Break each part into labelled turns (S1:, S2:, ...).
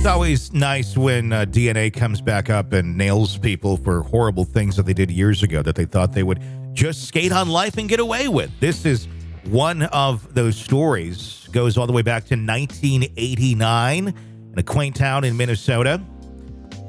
S1: always nice when DNA comes back up and nails people for horrible things that they did years ago that they thought they would just skate on life and get away with. This is one of those stories. Goes all the way back to 1989 in a quaint town in Minnesota.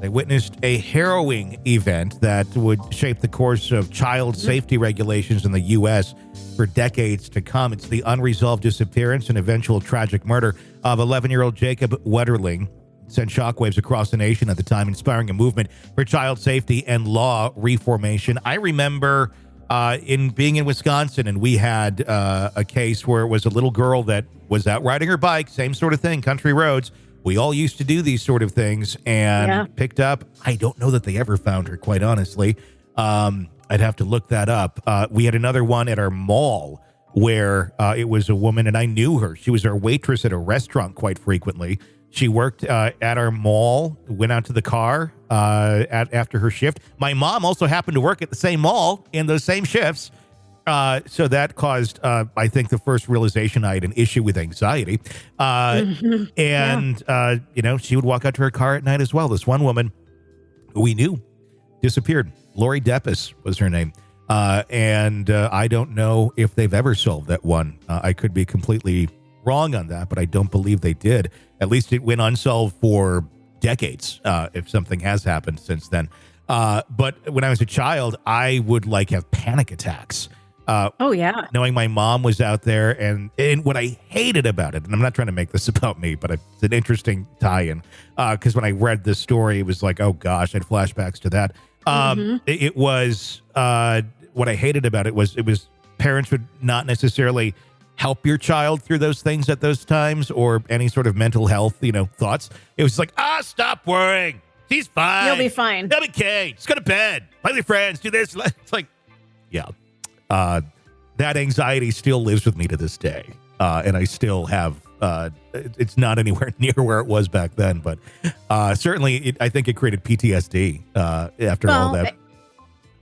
S1: They witnessed a harrowing event that would shape the course of child safety regulations in the U.S. for decades to come. It's the unresolved disappearance and eventual tragic murder of 11-year-old Jacob Wetterling. It sent shockwaves across the nation at the time, inspiring a movement for child safety and law reformation. I remember being in Wisconsin, and we had a case where it was a little girl that was out riding her bike, same sort of thing, country roads. We all used to do these sort of things and picked up. I don't know that they ever found her, quite honestly. I'd have to look that up. We had another one at our mall where it was a woman, and I knew her. She was our waitress at a restaurant quite frequently. She worked at our mall, went out to the car after her shift. My mom also happened to work at the same mall in those same shifts. So that caused, I think, the first realization I had an issue with anxiety. And, she would walk out to her car at night as well. This one woman who we knew disappeared. Lori Deppis was her name. And I don't know if they've ever solved that one. I could be completely wrong on that, but I don't believe they did. At least it went unsolved for decades, if something has happened since then. But when I was a child, I would have panic attacks. Knowing my mom was out there, and what I hated about it, and I'm not trying to make this about me, but it's an interesting tie-in, because when I read this story, it was like, oh gosh, I had flashbacks to that. It was what I hated about it was parents would not necessarily help your child through those things at those times, or any sort of mental health, thoughts. It was like, stop worrying. He's fine.
S2: You'll be fine.
S1: He'll be okay. Just go to bed. Play with your friends. Do this. It's like, yeah. That anxiety still lives with me to this day. And I still have, it's not anywhere near where it was back then, but certainly I think it created PTSD after all that.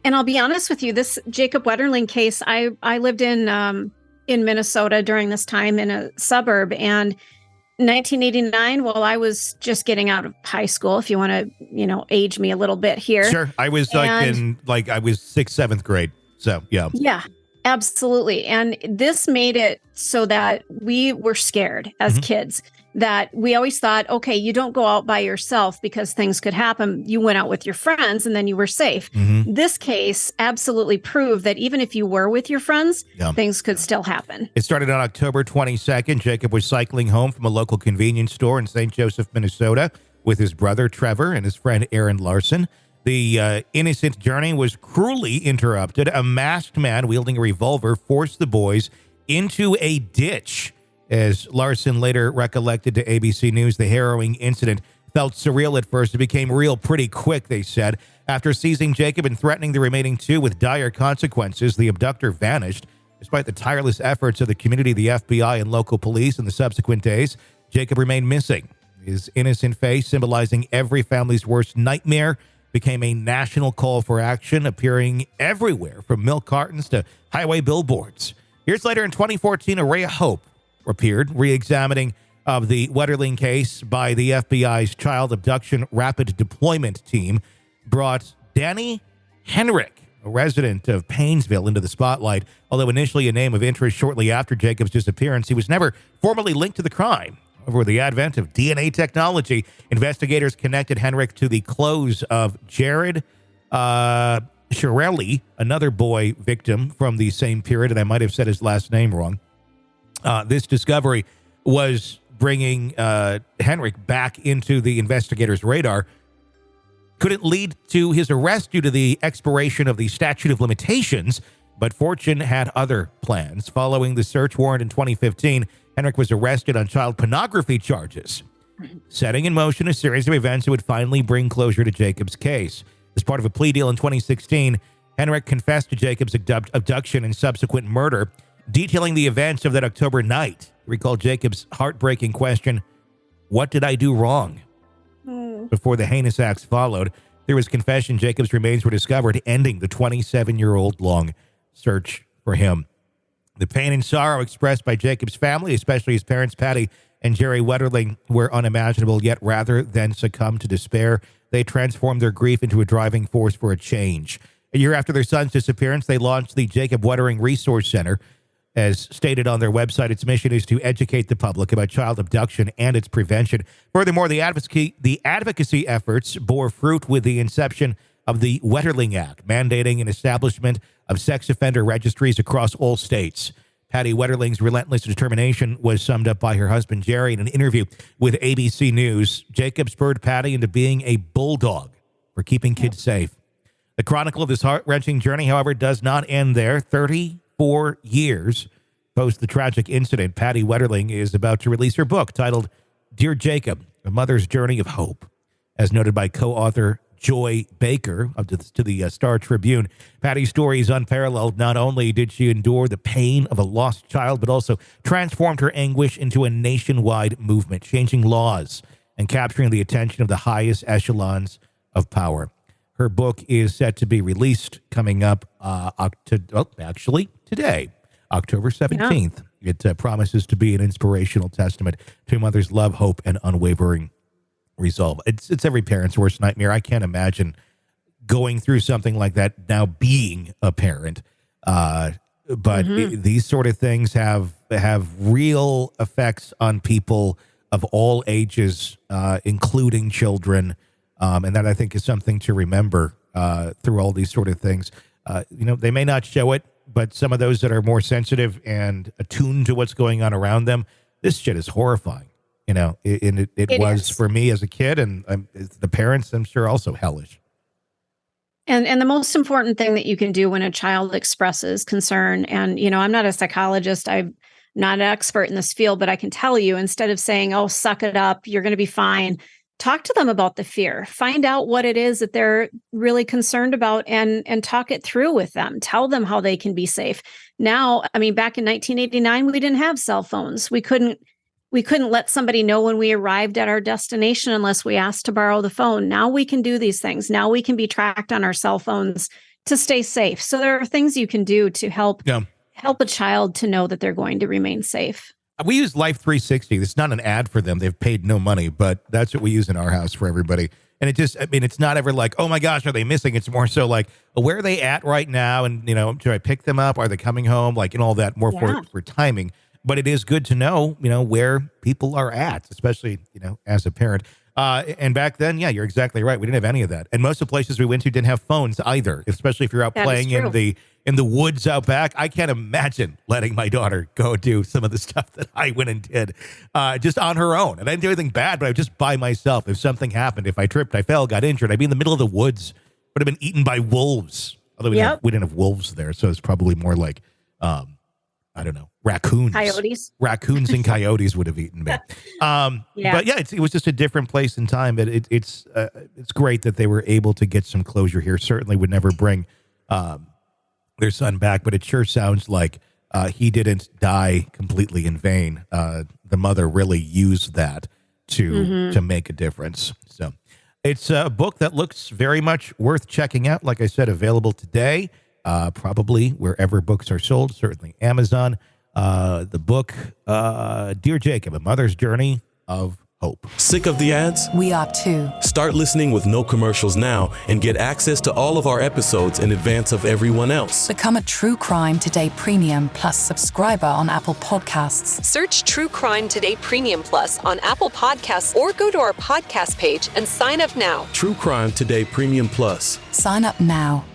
S2: And I'll be honest with you, this Jacob Wetterling case, I lived in Minnesota during this time in a suburb, and 1989, while I was just getting out of high school, if you want to, age me a little bit here.
S1: Sure. I was I was 6th, 7th grade. So, yeah.
S2: Yeah, absolutely. And this made it so that we were scared as kids, that we always thought, okay, you don't go out by yourself because things could happen. You went out with your friends and then you were safe. This case absolutely proved that even if you were with your friends, things could still happen. It
S1: started on October 22nd. Jacob was cycling home from a local convenience store in St. Joseph, Minnesota, with his brother, Trevor, and his friend, Aaron Larson. The innocent journey was cruelly interrupted. A masked man wielding a revolver forced the boys into a ditch. As Larson later recollected to ABC News, the harrowing incident felt surreal at first. It became real pretty quick, they said. After seizing Jacob and threatening the remaining two with dire consequences, the abductor vanished. Despite the tireless efforts of the community, the FBI, and local police in the subsequent days, Jacob remained missing. His innocent face, symbolizing every family's worst nightmare, became a national call for action, appearing everywhere from milk cartons to highway billboards. Years later, in 2014, a ray of hope appeared, re-examining of the Wetterling case by the FBI's Child Abduction Rapid Deployment Team brought Danny Henrik, a resident of Painesville, into the spotlight. Although initially a name of interest shortly after Jacob's disappearance, he was never formally linked to the crime. Over the advent of DNA technology, investigators connected Henrik to the clothes of Jared Shirelli, another boy victim from the same period, and I might have said his last name wrong. This discovery was bringing Henrik back into the investigators' radar. Couldn't lead to his arrest due to the expiration of the statute of limitations, but fortune had other plans. Following the search warrant in 2015, Henrik was arrested on child pornography charges, setting in motion a series of events that would finally bring closure to Jacob's case. As part of a plea deal in 2016, Henrik confessed to Jacob's abduction and subsequent murder, detailing the events of that October night. He recalled Jacob's heartbreaking question, "What did I do wrong?" Before the heinous acts followed, through his confession, Jacob's remains were discovered, ending the 27-year-old long search for him. The pain and sorrow expressed by Jacob's family, especially his parents, Patty and Jerry Wetterling were unimaginable, yet rather than succumb to despair, they transformed their grief into a driving force for a change. A year after their son's disappearance, they launched the Jacob Wetterling Resource Center. As stated on their website, its mission is to educate the public about child abduction and its prevention. Furthermore, the advocacy efforts bore fruit with the inception of the Wetterling Act, mandating an establishment of sex offender registries across all states. Patty Wetterling's relentless determination was summed up by her husband, Jerry, in an interview with ABC News. Jacob spurred Patty into being a bulldog for keeping kids safe. The chronicle of this heart-wrenching journey, however, does not end there. 34 years post the tragic incident, Patty Wetterling is about to release her book titled Dear Jacob, A Mother's Journey of Hope. As noted by co-author Joy Baker to the Star Tribune, Patty's story is unparalleled. Not only did she endure the pain of a lost child, but also transformed her anguish into a nationwide movement, changing laws and capturing the attention of the highest echelons of power. Her book is set to be released coming up today, October 17th. Yeah. It promises to be an inspirational testament to a mother's love, hope, and unwavering resolve. It's every parent's worst nightmare. I can't imagine going through something like that now being a parent. These sort of things have real effects on people of all ages, including children. And that, I think, is something to remember through all these sort of things. They may not show it, but some of those that are more sensitive and attuned to what's going on around them, this shit is horrifying. It was for me as a kid, and the parents, I'm sure, also hellish.
S2: And the most important thing that you can do when a child expresses concern, and, I'm not a psychologist, I'm not an expert in this field, but I can tell you, instead of saying, oh, suck it up, you're going to be fine, talk to them about the fear. Find out what it is that they're really concerned about and talk it through with them. Tell them how they can be safe. Now, back in 1989, we didn't have cell phones. We couldn't let somebody know when we arrived at our destination unless we asked to borrow the phone. Now we can do these things. Now we can be tracked on our cell phones to stay safe. So there are things you can do to help a child to know that they're going to remain safe.
S1: We use Life 360. It's not an ad for them. They've paid no money, but that's what we use in our house for everybody. And it's not ever like, oh my gosh, are they missing? It's more so like, where are they at right now? And, should I pick them up? Are they coming home? Like, and all that more for timing. But it is good to know, where people are at, especially, as a parent. And back then, yeah, you're exactly right. We didn't have any of that. And most of the places we went to didn't have phones either, especially if you're out playing in the woods out back. I can't imagine letting my daughter go do some of the stuff that I went and did just on her own. And I didn't do anything bad, but I was just by myself. If something happened, if I tripped, I fell, got injured, I'd be in the middle of the woods, would have been eaten by wolves. Although we didn't have wolves there, so it's probably more like, I don't know, raccoons.
S2: Coyotes.
S1: Raccoons and coyotes would have eaten me. But yeah, it was just a different place and time. But it's great that they were able to get some closure here. Certainly would never bring their son back, but it sure sounds like he didn't die completely in vain. The mother really used that to make a difference. So it's a book that looks very much worth checking out. Like I said, available today. Probably wherever books are sold, certainly Amazon. The book, Dear Jacob, A Mother's Journey of Hope.
S3: Sick of the ads?
S4: We are too.
S3: Start listening with no commercials now and get access to all of our episodes in advance of everyone else.
S4: Become a True Crime Today Premium Plus subscriber on Apple Podcasts.
S5: Search True Crime Today Premium Plus on Apple Podcasts or go to our podcast page and sign up now.
S3: True Crime Today Premium Plus.
S4: Sign up now.